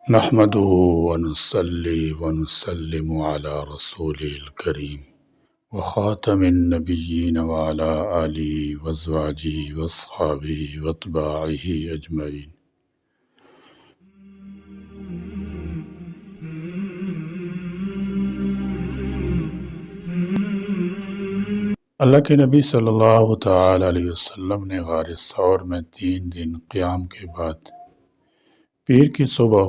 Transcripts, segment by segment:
نحمده ونصلي ونسلم على رسوله الكريم وخاتم النبيين وعلى آله وأزواجه وأصحابه وأتباعه أجمعين. اللہ کے نبی صلی اللہ تعالی علیہ وسلم نے غار ثور میں 3 دن قیام کے بعد پیر کی صبح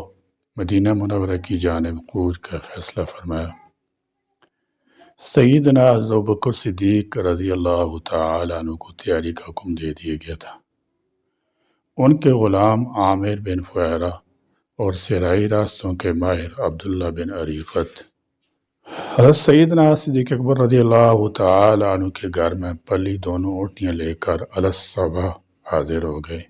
مدینہ منورہ کی جانب کوچ کا فیصلہ فرمایا۔ سیدنا ابوبکر صدیق رضی اللہ تعالی عنہ کو تیاری کا حکم دے دیا گیا تھا۔ ان کے غلام عامر بن فہیرہ اور صحرائی راستوں کے ماہر عبداللہ بن عریقت حضرت سیدنا صدیق اکبر رضی اللہ تعالی عنہ کے گھر میں پلی دونوں اونٹیاں لے کر الصبح حاضر ہو گئے۔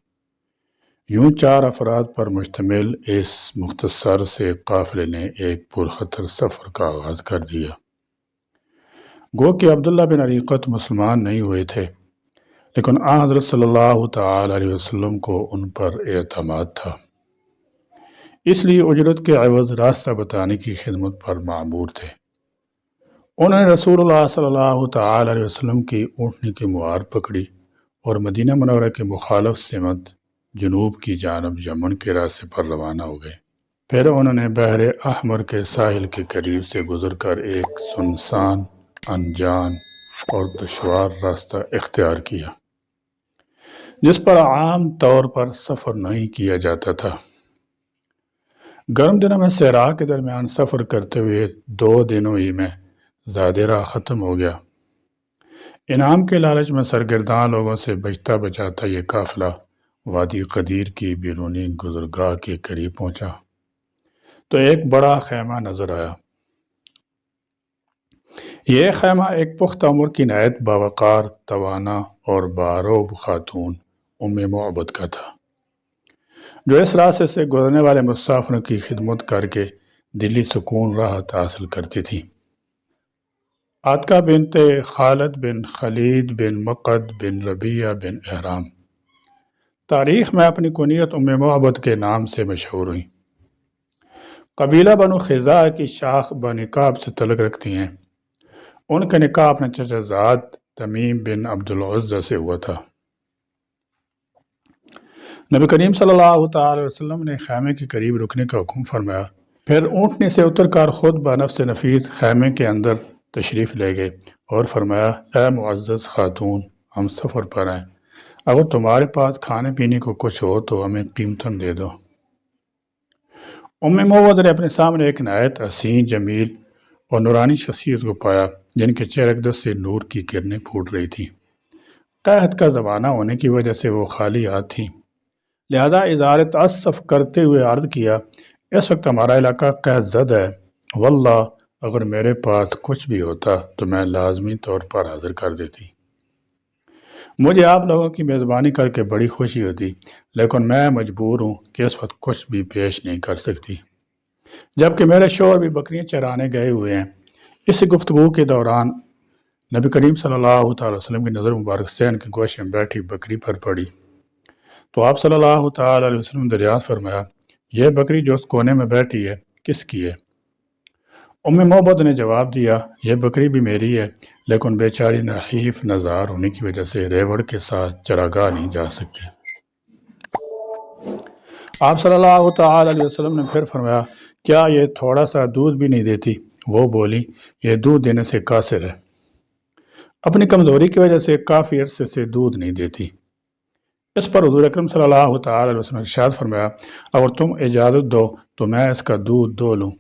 یوں 4 افراد پر مشتمل اس مختصر سے قافلے نے ایک پرخطر سفر کا آغاز کر دیا۔ گو کہ عبداللہ بن عریقت مسلمان نہیں ہوئے تھے، لیکن آن حضرت صلی اللہ تعالی علیہ وسلم کو ان پر اعتماد تھا، اس لیے اجرت کے عوض راستہ بتانے کی خدمت پر مأمور تھے۔ انہوں نے رسول اللہ صلی اللہ تعالی علیہ وسلم کی اونٹنی کی موہار پکڑی اور مدینہ منورہ کے مخالف سمت جنوب کی جانب یمن کے راستے پر روانہ ہو گئے۔ پھر انہوں نے بحر احمر کے ساحل کے قریب سے گزر کر ایک سنسان، انجان اور دشوار راستہ اختیار کیا، جس پر عام طور پر سفر نہیں کیا جاتا تھا۔ گرم دنوں میں صحرا کے درمیان سفر کرتے ہوئے 2 دنوں ہی میں زیادہ راہ ختم ہو گیا۔ انعام کے لالچ میں سرگرداں لوگوں سے بچتا بچاتا یہ قافلہ وادی قدیر کی بیرونی گزرگاہ کے قریب پہنچا تو ایک بڑا خیمہ نظر آیا۔ یہ خیمہ ایک پختہ عمر کی نہایت باوقار، توانا اور باروب خاتون ام معبد کا تھا، جو اس راستے سے گزرنے والے مسافروں کی خدمت کر کے دلی سکون راحت حاصل کرتی تھی۔ عاتقہ بنت خالد بن خلید بن مقد بن ربیہ بن احرام تاریخ میں اپنی کنیت ام معبد کے نام سے مشہور ہوئی۔ قبیلہ بنو خزاعہ کی شاخ بنی کعب سے تعلق رکھتی ہیں۔ ان کا نکاح اپنے چچا زاد تمیم بن عبد العزہ سے ہوا تھا۔ نبی کریم صلی اللہ تعالی وسلم نے خیمے کے قریب رکنے کا حکم فرمایا، پھر اونٹنی سے اتر کر خود بنفس نفیس خیمے کے اندر تشریف لے گئے اور فرمایا، اے معزز خاتون، ہم سفر پر ہیں، اگر تمہارے پاس کھانے پینے کو کچھ ہو تو ہمیں قیمتاً دے دو۔ ام معبد نے اپنے سامنے ایک نہایت حسین، جمیل اور نورانی شخصیت کو پایا، جن کے چہرے اقدس سے نور کی کرنیں پھوٹ رہی تھیں۔ قحط کا زمانہ ہونے کی وجہ سے وہ خالی ہاتھ تھیں، لہذا اظہار تأسف کرتے ہوئے عرض کیا، اس وقت ہمارا علاقہ قحط زد ہے، واللہ اگر میرے پاس کچھ بھی ہوتا تو میں لازمی طور پر حاضر کر دیتی۔ مجھے آپ لوگوں کی میزبانی کر کے بڑی خوشی ہوتی، لیکن میں مجبور ہوں کہ اس وقت کچھ بھی پیش نہیں کر سکتی، جبکہ میرے شوہر بھی بکریاں چرانے گئے ہوئے ہیں۔ اس گفتگو کے دوران نبی کریم صلی اللہ تعالی وسلم کی نظر مبارک سین کے گوشے میں بیٹھی بکری پر پڑی تو آپ صلی اللہ تعالی علیہ وسلم دریافت فرمایا، یہ بکری جو اس کونے میں بیٹھی ہے کس کی ہے؟ ام معبد نے جواب دیا، یہ بکری بھی میری ہے، لیکن بیچاری نحیف نظار ہونے کی وجہ سے ریوڑ کے ساتھ چراگاہ نہیں جا سکتی۔ آپ صلی اللہ تعالی علیہ وسلم نے پھر فرمایا، کیا یہ تھوڑا سا دودھ بھی نہیں دیتی؟ وہ بولی، یہ دودھ دینے سے قاصر ہے، اپنی کمزوری کی وجہ سے کافی عرصے سے دودھ نہیں دیتی۔ اس پر حضور اکرم صلی اللہ تعالی علیہ وسلم نے ارشاد فرمایا، اگر تم اجازت دو تو میں اس کا دودھ دو لوں۔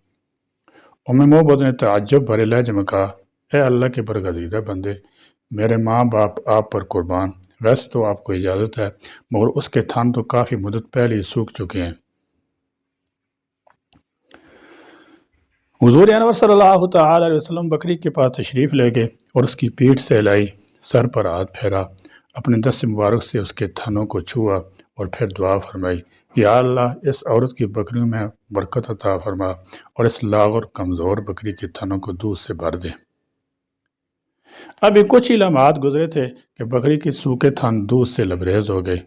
ام معبد نے تعجب بھرے لہجے میں کہا، اے اللہ کے برگزیدہ بندے، میرے ماں باپ آپ پر قربان، ویسے تو آپ کو اجازت ہے، مگر اس کے تھن تو کافی مدت پہلے ہی سوکھ چکے ہیں۔ حضور انور صلی اللہ تعالی علیہ وسلم بکری کے پاس تشریف لے گئے اور اس کی پیٹھ سے ہلائی، سر پر ہاتھ پھیرا، اپنے دست مبارک سے اس کے تھنوں کو چھوا اور پھر دعا فرمائی، یا اللہ اس عورت کی بکریوں میں برکت عطا فرما اور اس لاغر کمزور بکری کے تھنوں کو دودھ سے بھر دے۔ ابھی کچھ ہی لمحات گزرے تھے کہ بکری کے سوکھے تھن دودھ سے لبریز ہو گئے۔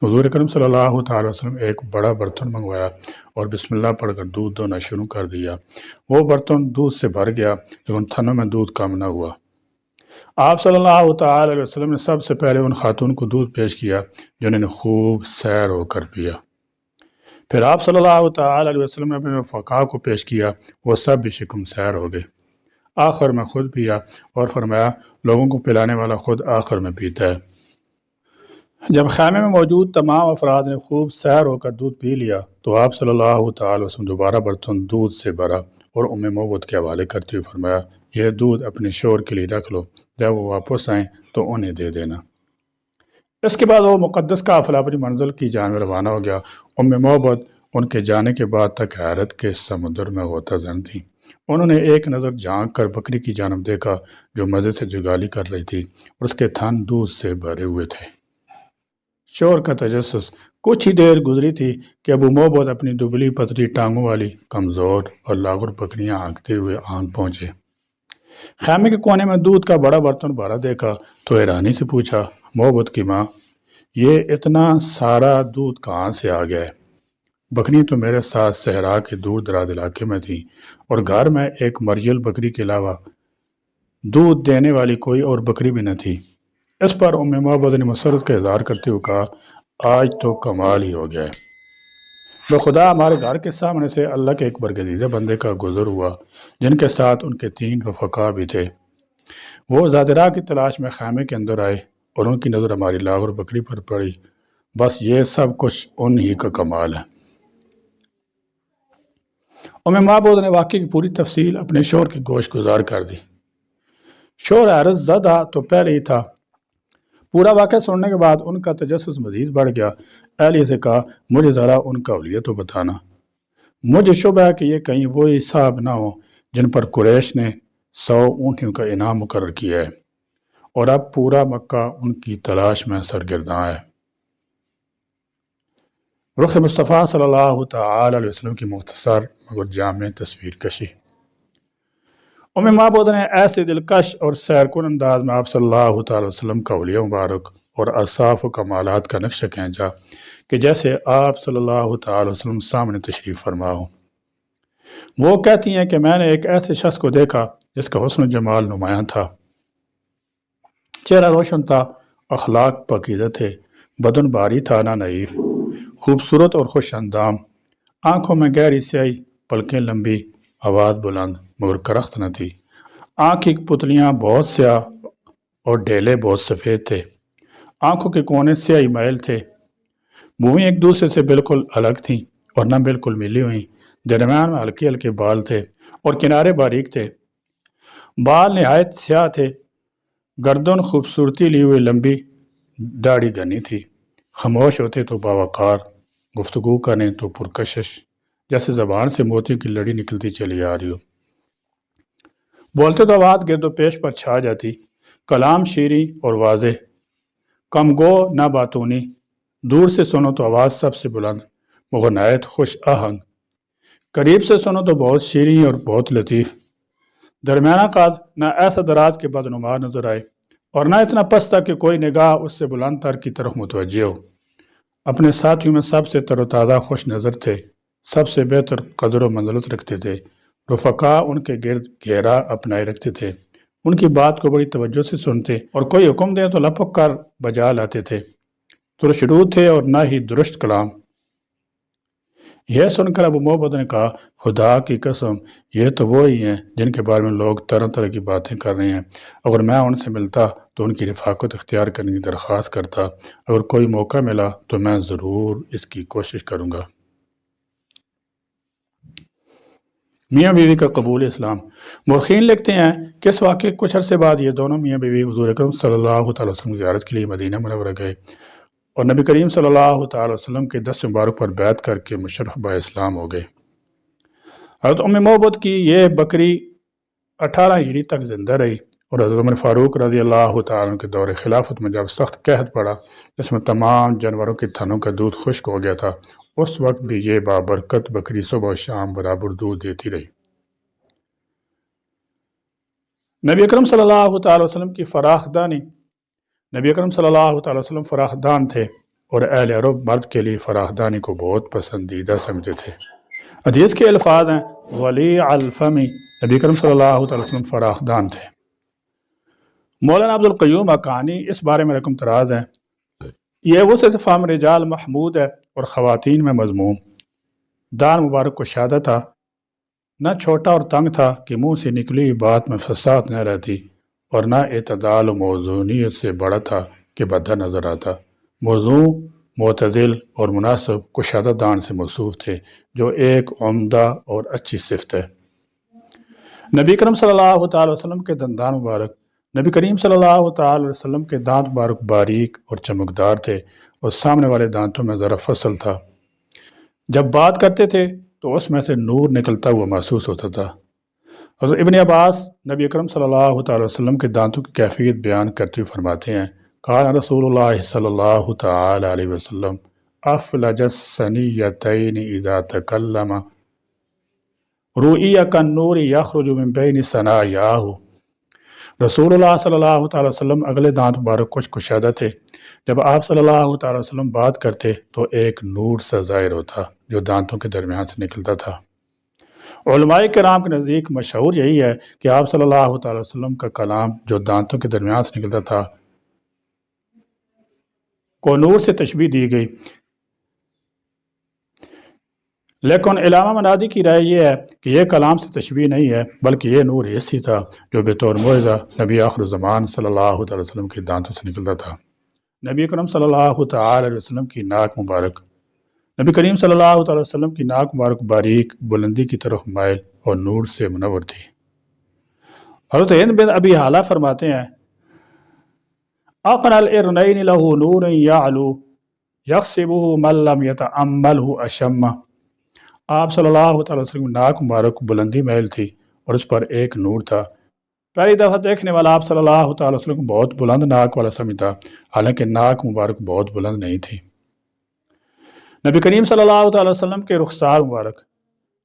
حضور اکرم صلی اللہ تعالی وسلم ایک بڑا برتن منگوایا اور بسم اللہ پڑھ کر دودھ دونا شروع کر دیا۔ وہ برتن دودھ سے بھر گیا لیکن تھنوں میں دودھ کم نہ ہوا۔ آپ صلی اللہ تعالی علیہ وسلم نے سب سے پہلے ان خاتون کو دودھ پیش کیا جنہوں نے خوب سیر ہو کر پیا۔ پھر آپ صلی اللہ تعالی علیہ وسلم نے اپنے رفقاء کو پیش کیا، وہ سب بھی شکم سیر ہو گئے۔ آخر میں خود پیا اور فرمایا لوگوں کو پلانے والا خود آخر میں پیتا ہے۔ جب خیمے میں موجود تمام افراد نے خوب سیر ہو کر دودھ پی لیا تو آپ صلی اللہ تعالی وسلم دوبارہ برتن دودھ سے بھرا اور ام موعود کے حوالے کرتے ہوئے فرمایا یہ دودھ اپنے شوہر کے لیے رکھ لو، جب وہ واپس آئیں تو انہیں دے دینا۔ اس کے بعد وہ مقدس قافلہ اپنی منزل کی جانب روانہ ہو گیا۔ ام موعود ان کے جانے کے بعد تک حیرت کے سمندر میں غوطہ زن تھی۔ انہوں نے ایک نظر جھانک کر بکری کی جانب دیکھا جو مزے سے جگالی کر رہی تھی اور اس کے تھن دودھ سے بھرے ہوئے تھے۔ شور کا تجسس۔ کچھ ہی دیر گزری تھی کہ ابو موعود اپنی دبلی پتلی ٹانگوں والی کمزور اور لاغر بکریاں ہانکتے ہوئے آن پہنچے۔ خیمے کے کونے میں دودھ کا بڑا برتن بھرا دیکھا تو حیرانی سے پوچھا موعود کی ماں یہ اتنا سارا دودھ کہاں سے آ گیا ہے؟ بکری تو میرے ساتھ صحرا کے دور دراز علاقے میں تھی اور گھر میں ایک مریل بکری کے علاوہ دودھ دینے والی کوئی اور بکری بھی نہ تھی۔ اس پر ام موعود نے مسرت کا اظہار کرتے ہوئے کہا آج تو کمال ہی ہو گیا ہے۔ بخدا ہمارے گھر کے سامنے سے اللہ کے ایک برگزیدہ بندے کا گزر ہوا جن کے ساتھ ان کے 3 رفقا بھی تھے۔ وہ زادرا کی تلاش میں خیمے کے اندر آئے اور ان کی نظر ہماری لاغر بکری پر پڑی۔ بس یہ سب کچھ ان ہی کا کمال ہے۔ ام موعود نے واقعے کی پوری تفصیل اپنے شوہر کی گوش گزار کر دی۔ شوہر حیرت زدہ تو پہلے ہی تھا۔ پورا واقعہ سننے کے بعد ان کا تجسس مزید بڑھ گیا۔ اہلیہ سے کہا مجھے ذرا ان کا حلیہ تو بتانا، مجھے شبہ ہے کہ یہ کہیں وہی صاحب نہ ہو جن پر قریش نے 100 اونٹیوں کا انعام مقرر کیا ہے اور اب پورا مکہ ان کی تلاش میں سرگرداں ہے۔ رخ مصطفیٰ صلی اللہ تعالی علیہ وسلم کی مختصر مگر جامع تصویر کشی۔ ام موعود نے ایسے دلکش اور سیرکن انداز میں آپ صلی اللہ تعالی وسلم کا حلیہ مبارک اور اوصاف و کمالات کا نقشہ کھینچا کہ جیسے آپ صلی اللہ تعالی وسلم سامنے تشریف فرما ہو۔ وہ کہتی ہیں کہ میں نے ایک ایسے شخص کو دیکھا جس کا حسن و جمال نمایاں تھا، چہرہ روشن تھا، اخلاق پاکیزہ تھے، بدن بھاری تھا نہ نحیف، خوبصورت اور خوش اندام، آنکھوں میں گہری سیاہی، پلکیں لمبی، آواز بلند مگر کرخت نہ تھی، آنکھ کی پتلیاں بہت سیاہ اور ڈیلے بہت سفید تھے، آنکھوں کے کونے سیاہی مائل تھے، بوئیں ایک دوسرے سے بالکل الگ تھیں اور نہ بالکل ملی ہوئیں، درمیان میں ہلکے ہلکے بال تھے اور کنارے باریک تھے، بال نہایت سیاہ تھے، گردن خوبصورتی لی ہوئی لمبی، داڑھی گھنی تھی، خاموش ہوتے تو باوقار، گفتگو کریں تو پرکشش، جیسے زبان سے موتیوں کی لڑی نکلتی چلی آ رہی ہو، بولتے تو آواز گرد و پیش پر چھا جاتی، کلام شیریں اور واضح، کم گو نہ باتونی، دور سے سنو تو آواز سب سے بلند مگر نہایت خوش آہنگ، قریب سے سنو تو بہت شیریں اور بہت لطیف، درمیانہ قد، نہ ایسا دراز کے بدنما نظر آئے اور نہ اتنا پستہ کہ کوئی نگاہ اس سے بلند تر کی طرف متوجہ ہو، اپنے ساتھیوں میں سب سے تر و تازہ خوش نظر تھے، سب سے بہتر قدر و منزلت رکھتے تھے، رفقا ان کے گرد گھیرا اپنائے رکھتے تھے، ان کی بات کو بڑی توجہ سے سنتے اور کوئی حکم دیں تو لپک کر بجا لاتے تھے، ترشرو تھے اور نہ ہی درست کلام۔ یہ سن کر ابو موعود نے کہا خدا کی قسم یہ تو وہی ہیں جن کے بارے میں لوگ طرح طرح کی باتیں کر رہے ہیں، اگر میں ان سے ملتا تو ان کی رفاقت اختیار کرنے کی درخواست کرتا، اگر کوئی موقع ملا تو میں ضرور اس کی کوشش کروں گا۔ میاں بیوی کا قبول اسلام۔ مورخین لکھتے ہیں کہ اس واقعے کچھ عرصے بعد یہ دونوں میاں بیوی حضور اکرم صلی اللہ تعالی وسلم کی زیارت کے لیے مدینہ منورہ گئے اور نبی کریم صلی اللہ تعالی وسلم کے دست مبارک پر بیعت کر کے مشرف با اسلام ہو گئے۔ حضرت ام موعود کی یہ بکری 18 ہجری تک زندہ رہی اور حضرت عمر فاروق رضی اللہ تعالیٰ عنہ کے دور خلافت میں جب سخت قحط پڑا جس میں تمام جانوروں کے تھنوں کا دودھ خشک ہو گیا تھا، اس وقت بھی یہ بابرکت بکری صبح و شام برابر دودھ دیتی رہی۔ نبی اکرم صلی اللہ تعالی وسلم کی فراخ دانی۔ نبی اکرم صلی اللہ تعالی وسلم فراخ دان تھے، اور اہل عرب مرد کے لیے فراخدانی کو بہت پسندیدہ سمجھتے تھے۔ حدیث کے الفاظ ہیں ولی الفمی، نبی کرم صلی اللہ علیہ وسلم فراخدان تھے۔ مولانا عبدالقیوم حقانی اس بارے میں رقم تراز ہیں، یہ وسعت فہم رجال محمود ہے اور خواتین میں مضموم۔ دان مبارک کو شادہ تھا، نہ چھوٹا اور تنگ تھا کہ منہ سے نکلی بات میں فصاحت نہ رہتی، اور نہ اعتدال و موزونیت سے بڑا تھا کہ بدتر نظر آتا۔ موزوں، معتدل اور مناسب کشادہ دان سے موصوف تھے، جو ایک عمدہ اور اچھی صفت ہے۔ نبی کریم صلی اللہ تعالی وسلم کے دندان مبارک، نبی کریم صلی اللہ تعالی وسلم کے دانت مبارک باریک اور چمکدار تھے، اور سامنے والے دانتوں میں ذرا فصل تھا۔ جب بات کرتے تھے تو اس میں سے نور نکلتا ہوا محسوس ہوتا تھا۔ حضرت ابن عباس نبی اکرم صلی اللہ تعالی وسلم کے دانتوں کی کیفیت بیان کرتے ہوئے فرماتے ہیں، قال رسول اللہ صلی اللہ تعالی علیہ وسلم افلج الثنیتین اذا تکلم رؤی کالنور یخرج من بین ثنایاہ۔ رسول اللہ صلی اللہ تعالی وسلم اگلے دانت مبارک کچھ کشادہ تھے، جب آپ صلی اللہ تعالی وسلم بات کرتے تو ایک نور سا ظاہر ہوتا جو دانتوں کے درمیان سے نکلتا تھا۔ علماء کرام کے نزدیک مشہور یہی ہے کہ آپ صلی اللہ تعالی وسلم کا کلام جو دانتوں کے درمیان سے نکلتا تھا کو نور سے تشبیہ دی گئی، لیکن علامہ منادی کی رائے یہ ہے کہ یہ کلام سے تشبیہ نہیں ہے، بلکہ یہ نور حسی تھا جو بطور معجزہ نبی آخر الزمان صلی اللہ تعالی وسلم کے دانتوں سے نکلتا تھا۔ نبی اکرم صلی اللہ تعالی علیہ وسلم کی ناک مبارک، نبی کریم صلی اللہ تعالی وسلم کی ناک مبارک باریک، بلندی کی طرف مائل اور نور سے منور تھی۔ حضرت ہند بن ابی حالہ فرماتے ہیں، اقنى الارنین له نور یعلو یخسبہ من لم یتأملہ اشم۔ آپ صلی اللہ تعالی وسلم کی ناک مبارک بلندی محل تھی اور اس پر ایک نور تھا۔ پہلی دفعہ دیکھنے والا آپ صلی اللہ تعالی وسلم کو بہت بلند ناک والا سمجھتا، حالانکہ ناک مبارک بہت بلند نہیں تھی۔ نبی کریم صلی اللہ تعالی وسلم کے رخسار مبارک،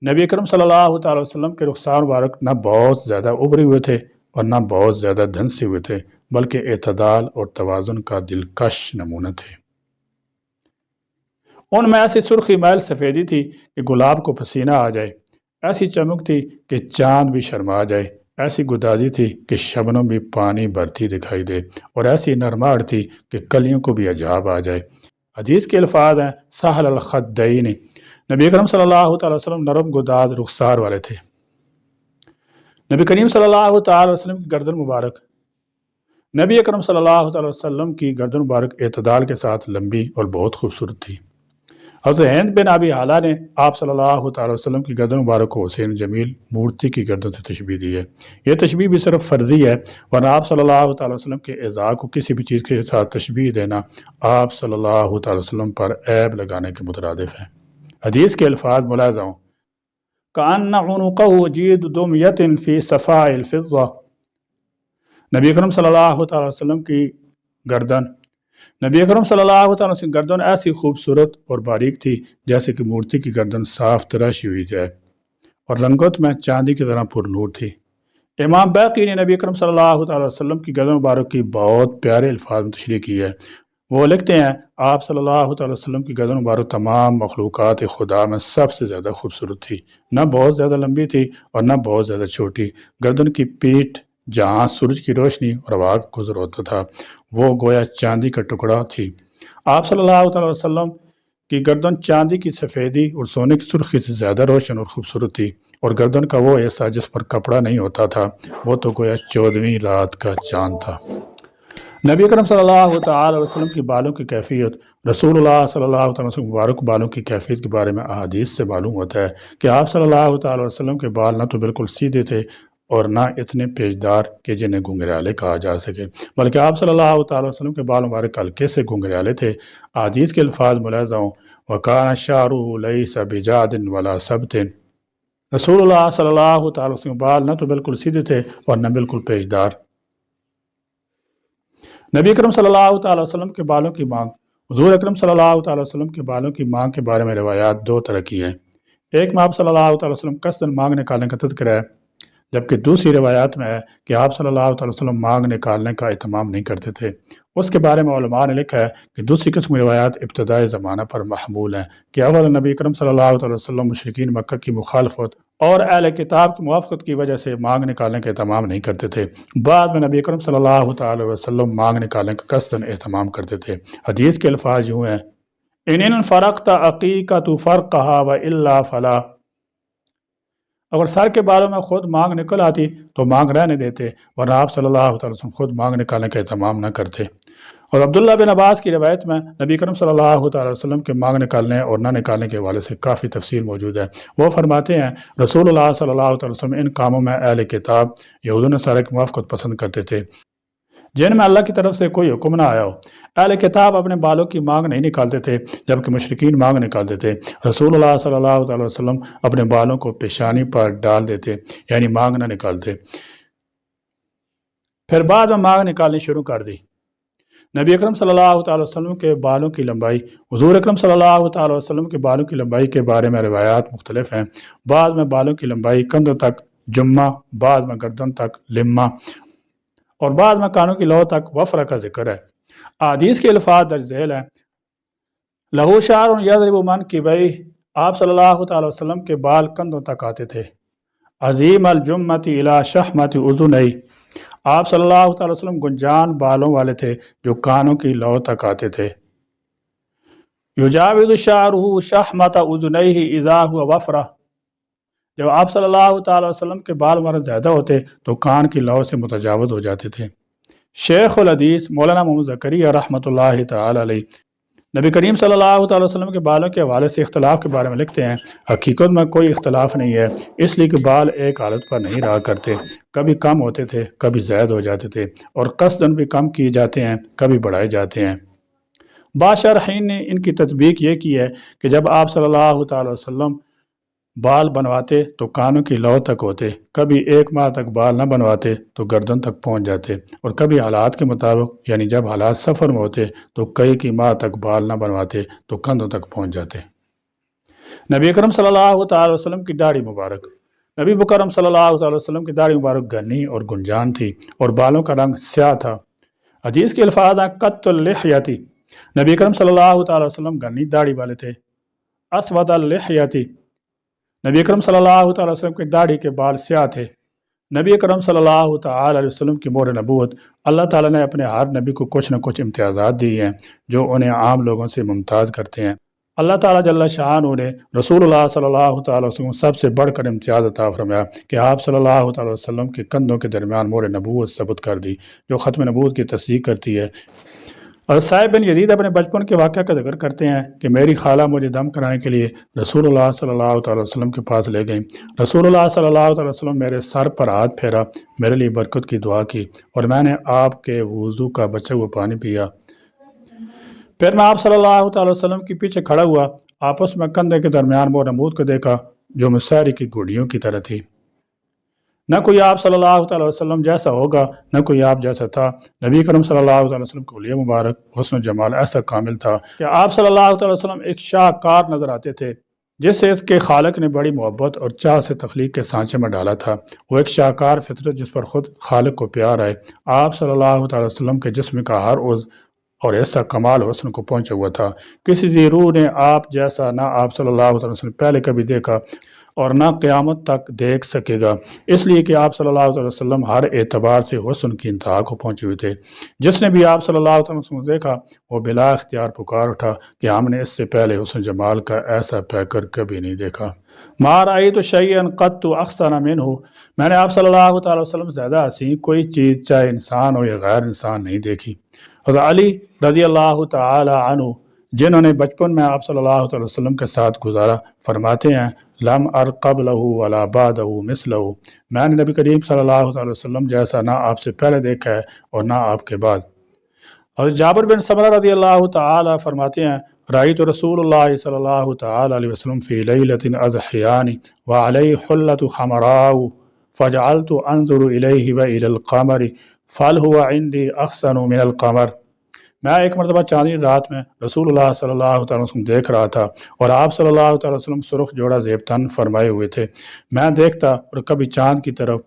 نبی کریم صلی اللہ تعالی وسلم کے رخسار مبارک نہ بہت زیادہ ابھرے ہوئے تھے اور نہ بہت زیادہ دھنسے ہوئے تھے، بلکہ اعتدال اور توازن کا دلکش نمونہ تھے۔ ان میں ایسی سرخی میل سفیدی تھی کہ گلاب کو پسینہ آ جائے، ایسی چمک تھی کہ چاند بھی شرما جائے، ایسی گدازی تھی کہ شبنم بھی پانی بھرتی دکھائی دے، اور ایسی نرماہٹ تھی کہ کلیوں کو بھی عجاب آ جائے۔ حدیث کے الفاظ ہیں سہل الخدین، نبی اکرم صلی اللہ تعالی وسلم نرم گداز رخسار والے تھے۔ نبی کریم صلی اللہ تعالی وسلم کی گردن مبارک، نبی اکرم صلی اللہ تعالی وسلم کی گردن مبارک اعتدال کے ساتھ لمبی اور بہت خوبصورت تھی۔ حضرت ہند بن ابی حالہ نے آپ صلی اللہ تعالی وسلم کی گردن مبارک کو حسین جمیل مورتی کی گردن سے تشبیہ دی ہے۔ یہ تشبیہ بھی صرف فرضی ہے، ورنہ آپ صلی اللہ تعالی وسلم کے اعضاء کو کسی بھی چیز کے ساتھ تشبیہ دینا آپ صلی اللہ تعالی وسلم پر عیب لگانے کے مترادف ہے۔ حدیث کے الفاظ ملاحظہ ہوں، کأن عنقہ جید دمیۃ فی صفاء الفضہ۔ نبی اکرم صلی اللہ تعالی وسلم کی گردن، نبی اکرم صلی اللہ تعالی وسلم کی گردن ایسی خوبصورت اور باریک تھی جیسے کہ مورتی کی گردن صاف تراشی ہوئی جائے، اور رنگت میں چاندی کی طرح پر نور تھی۔ امام باقی نے نبی اکرم صلی اللہ تعالی وسلم کی گردن مبارک کی بہت پیارے الفاظ میں تشریح کی ہے۔ وہ لکھتے ہیں، آپ صلی اللہ تعالی وسلم کی گردن مبارک تمام مخلوقات خدا میں سب سے زیادہ خوبصورت تھی، نہ بہت زیادہ لمبی تھی اور نہ بہت زیادہ چھوٹی۔ گردن کی پیٹھ جہاں سورج کی روشنی اور ہوا کا گزر ہوتا تھا وہ گویا چاندی کا ٹکڑا تھی۔ آپ صلی اللہ تعالی وسلم کی گردن چاندی کی سفیدی اور سونے کی سرخی سے زیادہ روشن اور خوبصورت تھی، اور گردن کا وہ حصہ جس پر کپڑا نہیں ہوتا تھا وہ تو گویا 14ویں رات کا چاند تھا۔ نبی اکرم صلی اللہ تعالی وسلم کی بالوں کی کیفیت، رسول اللہ صلی اللہ تعالی وسلم مبارک بالوں کی کیفیت کے بارے میں احادیث سے معلوم ہوتا ہے کہ آپ صلی اللہ تعالی وسلم کے بال نہ تو بالکل سیدھے تھے اور نہ اتنے پیچدار کہ جنہیں گھنگریالے کہا جا سکے، بلکہ آپ صلی اللہ تعالی وسلم کے بال مبارک ہلکے سے گھنگریالے تھے۔ احادیث کے الفاظ ملاحظہ ہوں، وَكَانَ شَعْرُهُ لَيْسَ بِجَعْدٍ وَلَا سَبْتٍ۔ رسول اللہ صلی اللہ تعالی وسلم کے بال نہ تو بالکل سیدھے تھے اور نہ بالکل پیچدار۔ نبی اکرم صلی اللہ تعالی وسلم کے بالوں کی مانگ، حضور اکرم صلی اللہ تعالی وسلم کے بالوں کی مانگ کے بارے میں روایات دو طرح کی ہیں۔ ایک میں آپ صلی اللہ تعالی وسلم قصداً مانگ نکالنے کا تذکرہ ہے، جبکہ دوسری روایات میں ہے کہ آپ صلی اللہ علیہ وسلم مانگ نکالنے کا اہتمام نہیں کرتے تھے۔ اس کے بارے میں علماء نے لکھا ہے کہ دوسری قسم کی روایات ابتدائی زمانہ پر محمول ہیں کہ اول نبی کرم صلی اللہ علیہ وسلم مشرکین مکہ کی مخالفت اور اہل کتاب کی موافقت کی وجہ سے مانگ نکالنے کا اہتمام نہیں کرتے تھے، بعد میں نبی کرم صلی اللہ تعالی وسلم مانگ نکالنے کا قصداً اہتمام کرتے تھے۔ حدیث کے الفاظ یوں ہیں: ان فرقت عقیقۃ فرقھا والا فلا، اگر سر کے بالوں میں خود مانگ نکل آتی تو مانگ رہنے دیتے، ورنہ آپ صلی اللہ علیہ وسلم خود مانگ نکالنے کا اہتمام نہ کرتے۔ اور عبداللہ بن عباس کی روایت میں نبی کرم صلی اللہ علیہ وسلم کے مانگ نکالنے اور نہ نکالنے کے حوالے سے کافی تفصیل موجود ہے۔ وہ فرماتے ہیں رسول اللہ صلی اللہ علیہ وسلم ان کاموں میں اہل کتاب یہود و نصارہ کی موافقت پسند کرتے تھے جن میں اللہ کی طرف سے کوئی حکم نہ آیا ہو۔ اہل کتاب اپنے بالوں کی مانگ نہیں نکالتے تھے جبکہ مشرکین مانگ نکالتے تھے۔ رسول اللہ صلی اللہ علیہ وسلم اپنے بالوں کو پیشانی پر ڈال دیتے، یعنی مانگ نہ نکالتے، پھر بعد میں مانگ نکالنی شروع کر دی۔ نبی اکرم صلی اللہ تعالی وسلم کے بالوں کی لمبائی، حضور اکرم صلی اللہ تعالی وسلم کے بالوں کی لمبائی کے بارے میں روایات مختلف ہیں۔ بعض میں بالوں کی لمبائی کندھوں تک جمہ، بعض میں گردن تک لمہ، اور بعض میں کانوں کی لو تک وفرہ کا ذکر ہے۔ احادیث کے الفاظ درج ذیل ہیں: لہو شعر یضرب منکبیہ، آپ صلی اللہ تعالی وسلم کے بال کندھوں تک آتے تھے۔ عظیم الجمۃ الی شحمۃ اذنیہ، آپ صلی اللہ تعالی وسلم گنجان بالوں والے تھے جو کانوں کی لو تک آتے تھے۔ یجاوز شعرہ شحمۃ اذنیہ اذا ہوا وفرہ، جب آپ صلی اللہ تعالی وسلم کے بال مرد زیادہ ہوتے تو کان کی لو سے متجاوز ہو جاتے تھے۔ شیخ الحدیث مولانا محمد زکریا رحمۃ اللہ تعالی علیہ نبی کریم صلی اللہ تعالی وسلم کے بالوں کے حوالے سے اختلاف کے بارے میں لکھتے ہیں: حقیقت میں کوئی اختلاف نہیں ہے، اس لیے کہ بال ایک حالت پر نہیں رہا کرتے، کبھی کم ہوتے تھے، کبھی زائد ہو جاتے تھے، اور قصداً بھی کم کیے جاتے ہیں، کبھی بڑھائے جاتے ہیں۔ بعض شارحین نے ان کی تطبیق یہ کی ہے کہ جب آپ صلی اللہ تعالی وسلم بال بنواتے تو کانوں کی لو تک ہوتے، کبھی ایک ماہ تک بال نہ بنواتے تو گردن تک پہنچ جاتے، اور کبھی حالات کے مطابق یعنی جب حالات سفر میں ہوتے تو کئی ماہ تک بال نہ بنواتے تو کندھوں تک پہنچ جاتے۔ نبی اکرم صلی اللہ تعالی وسلم کی داڑھی مبارک، نبی مکرم صلی اللہ تعالی وسلم کی داڑھی مبارک گھنی اور گنجان تھی اور بالوں کا رنگ سیاہ تھا۔ حدیث کے الفاظ ہیں: قط اللحیۃ، نبی اکرم صلی اللہ تعالی وسلم گھنی داڑھی والے تھے۔ اسود اللحیۃ، نبی اکرم صلی اللہ تعالی وسلم کی داڑھی کے بال سیاہ تھے۔ نبی اکرم صلی اللہ تعالی علیہ وسلم کی مہر نبوت، اللہ تعالیٰ نے اپنے ہر نبی کو کچھ نہ کچھ امتیازات دی ہیں جو انہیں عام لوگوں سے ممتاز کرتے ہیں۔ اللہ تعالیٰ جل شانہ نے رسول اللہ صلی اللہ تعالی وسلم سب سے بڑھ کر امتیاز عطا فرمایا کہ آپ صلی اللہ تعالی وسلم کے کندھوں کے درمیان مہر نبوت ثبت کر دی جو ختم نبوت کی تصدیق کرتی ہے۔ اور صاحب بن یزید اپنے بچپن کے واقعہ کا ذکر کرتے ہیں کہ میری خالہ مجھے دم کرانے کے لیے رسول اللہ صلی اللہ تعالی وسلم کے پاس لے گئیں۔ رسول اللہ صلی اللہ تعالی وسلم میرے سر پر ہاتھ پھیرا، میرے لیے برکت کی دعا کی، اور میں نے آپ کے وضو کا بچا ہوا پانی پیا۔ پھر میں آپ صلی اللہ تعالی وسلم کے پیچھے کھڑا ہوا، آپس میں کندھے کے درمیان مہر نبوت کو دیکھا جو مساری کی گھڑیوں کی طرح تھی۔ نہ کوئی آپ صلی اللہ تعالی وسلم جیسا ہوگا، نہ کوئی آپ جیسا تھا۔ نبی کرم صلی اللہ تعالی وسلم کا حلیہ مبارک حسن و جمال ایسا کامل تھا کہ آپ صلی اللہ تعالی وسلم ایک شاہکار نظر آتے تھے جس سے اس کے خالق نے بڑی محبت اور چاہ سے تخلیق کے سانچے میں ڈالا تھا۔ وہ ایک شاہکار فطرت جس پر خود خالق کو پیار آئے۔ آپ صلی اللہ تعالی وسلم کے جسم کا ہر عضو اور ایسا کمال حسن کو پہنچا ہوا تھا، کسی ذی روح نے آپ جیسا نہ آپ صلی اللہ تعالی وسلم پہلے کبھی دیکھا اور نہ قیامت تک دیکھ سکے گا، اس لیے کہ آپ صلی اللہ علیہ وسلم ہر اعتبار سے حسن کی انتہا کو پہنچے ہوئے تھے۔ جس نے بھی آپ صلی اللہ علیہ وسلم دیکھا وہ بلا اختیار پکار اٹھا کہ ہم نے اس سے پہلے حسن جمال کا ایسا پیکر کبھی نہیں دیکھا۔ ما رأیت شیئا قط احسن منہ، میں نے آپ صلی اللہ تعالی وسلم زیادہ حسین کوئی چیز چاہے انسان ہو یا غیر انسان نہیں دیکھی۔ حضرت علی رضی اللہ تعالی عنہ جنہوں نے بچپن میں آپ صلی اللہ علیہ وسلم کے ساتھ گزارا فرماتے ہیں: لم ار قبلہ ولا بعدہ مثلہ، میں نے نبی کریم صلی اللہ علیہ وسلم جیسا نہ آپ سے پہلے دیکھا ہے اور نہ آپ کے بعد۔ اور جابر بن سمرہ رضی اللہ تعالی فرماتے ہیں: رأیت رسول اللہ صلی اللہ تعالی علیہ وسلم فی لیلۃ اضحیان وعلیہ حلۃ حمراء فجعلت انظر الیہ والی القمر فل هو عندی احسن من القمر، میں ایک مرتبہ چاندنی رات میں رسول اللہ صلی اللہ تعالی وسلم دیکھ رہا تھا اور آپ صلی اللہ تعالی وسلم سرخ جوڑا زیب تن فرمائے ہوئے تھے۔ میں دیکھتا اور کبھی چاند کی طرف،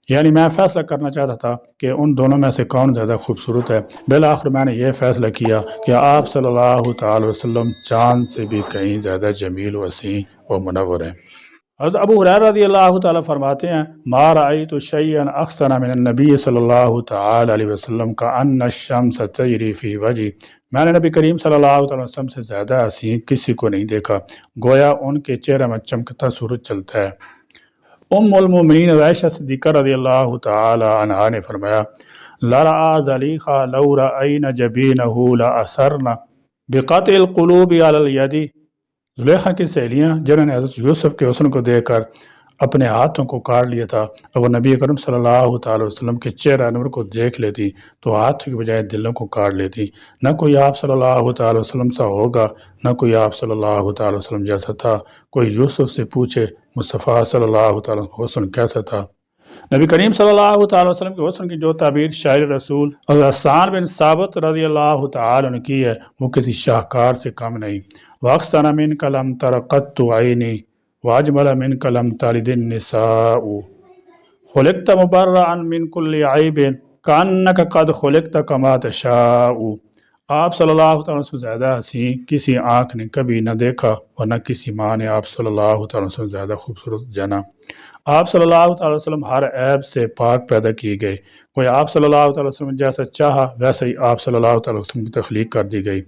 یعنی میں فیصلہ کرنا چاہتا تھا کہ ان دونوں میں سے کون زیادہ خوبصورت ہے۔ بالآخر میں نے یہ فیصلہ کیا کہ آپ صلی اللہ تعالی وسلم چاند سے بھی کہیں زیادہ جمیل و حسین و منور ہیں۔ حضرت ابو ہریرہ رضی اللہ تعالیٰ فرماتے ہیں ما رأیت شیئا احسن من النبی صلی اللہ تعالی علیہ وسلم کأن الشمس تجری فی وجہی، میں نے نبی کریم صلی اللہ علیہ وسلم سے زیادہ حسین کسی کو نہیں دیکھا، گویا ان کے چہرے میں چمکتا سورج چلتا ہے۔ ام المومنین عائشہ صدیقہ رضی اللہ تعالی عنہا نے فرمایا لرأى زلیخا لو رأین جبینہ لأسرن بقطع القلوب علی الید، زلیخا کی سہیلیاں جنہوں نے حضرت یوسف کے حسن کو دیکھ کر اپنے ہاتھوں کو کاٹ لیا تھا، اور وہ نبی کرم صلی اللہ تعالی وسلم کے چہرہ انور کو دیکھ لیتی تو ہاتھوں کی بجائے دلوں کو کاٹ لیتی۔ نہ کوئی آپ صلی اللہ تعالی وسلم سا ہوگا، نہ کوئی آپ صلی اللہ تعالی وسلم جیسا تھا۔ کوئی یوسف سے پوچھے مصطفیٰ صلی اللہ تعالی وسلم کا حسن کیسا تھا؟ نبی کریم صلی اللہ تعالی وسلم کے حسن کی جو تعبیر شاعر رسول حسان بن ثابت رضی اللہ تعالی عنہ کی ہے وہ کسی شاہکار سے کم نہیں۔ وَأَحْسَنَ مِنْكَ لَمْ تَرَ قَطُّ عَيْنِي وَأَجْمَلَ مِنْكَ لَمْ تَلِدِ النِّسَاءُ خُلِقْتَ مُبَرَّأً مِنْ كُلِّ عَيْبٍ كَأَنَّكَ قَدْ خُلِقْتَ كَمَا تَشَاءُ، آپ صلی اللہ تعالیٰ وسلم سے زیادہ حسین کسی آنکھ نے کبھی نہ دیکھا اور نہ کسی ماں نے آپ صلی اللہ تعالیٰ وسلم سے زیادہ خوبصورت جانا۔ آپ صلی اللہ تعالیٰ وسلم ہر عیب سے پاک پیدا کیے گئے، کوئی آپ صلی اللہ تعالیٰ وسلم جیسا چاہا ویسا ہی آپ صلی اللہ تعالیٰ وسلم کی تخلیق کر دی گئی۔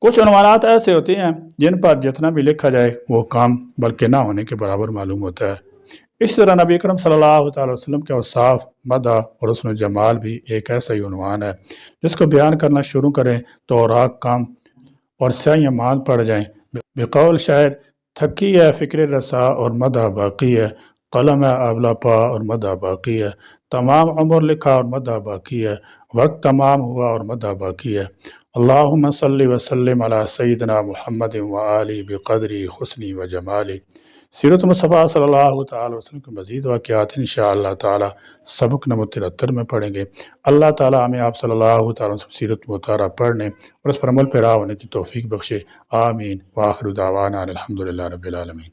کچھ عنوانات ایسے ہوتے ہیں جن پر جتنا بھی لکھا جائے وہ کام بلکہ نہ ہونے کے برابر معلوم ہوتا ہے۔ اس طرح نبی اکرم صلی اللہ تعالی وسلم کے اوصاف، مدح اور حسن و جمال بھی ایک ایسا ہی عنوان ہے جس کو بیان کرنا شروع کریں تو اوراق کم اور سیاہیاں مان پڑ جائیں۔ بقول شاعر تھکی ہے فکر رسا اور مدح باقی ہے، قلم ہے آبلہ پا اور مدح باقی ہے، تمام عمر لکھا اور مدح باقی ہے، وقت تمام ہوا اور مدح باقی ہے۔ اللہم صلی وسلم علی سیدنا محمد وآلہ بقدری حسنی و جمالی۔ سیرت مصطفیٰ صلی اللہ تعالی وسلم کے مزید واقعات انشاءاللہ تعالی سبق نمبر 73 میں پڑھیں گے۔ اللہ تعالی ہمیں آپ صلی اللہ تعالی وسلم سیرت مطالعہ پڑھنے اور اس پر عمل پیرا ہونے کی توفیق بخشے، آمین۔ وآخر دعوانا الحمدللہ رب العالمین۔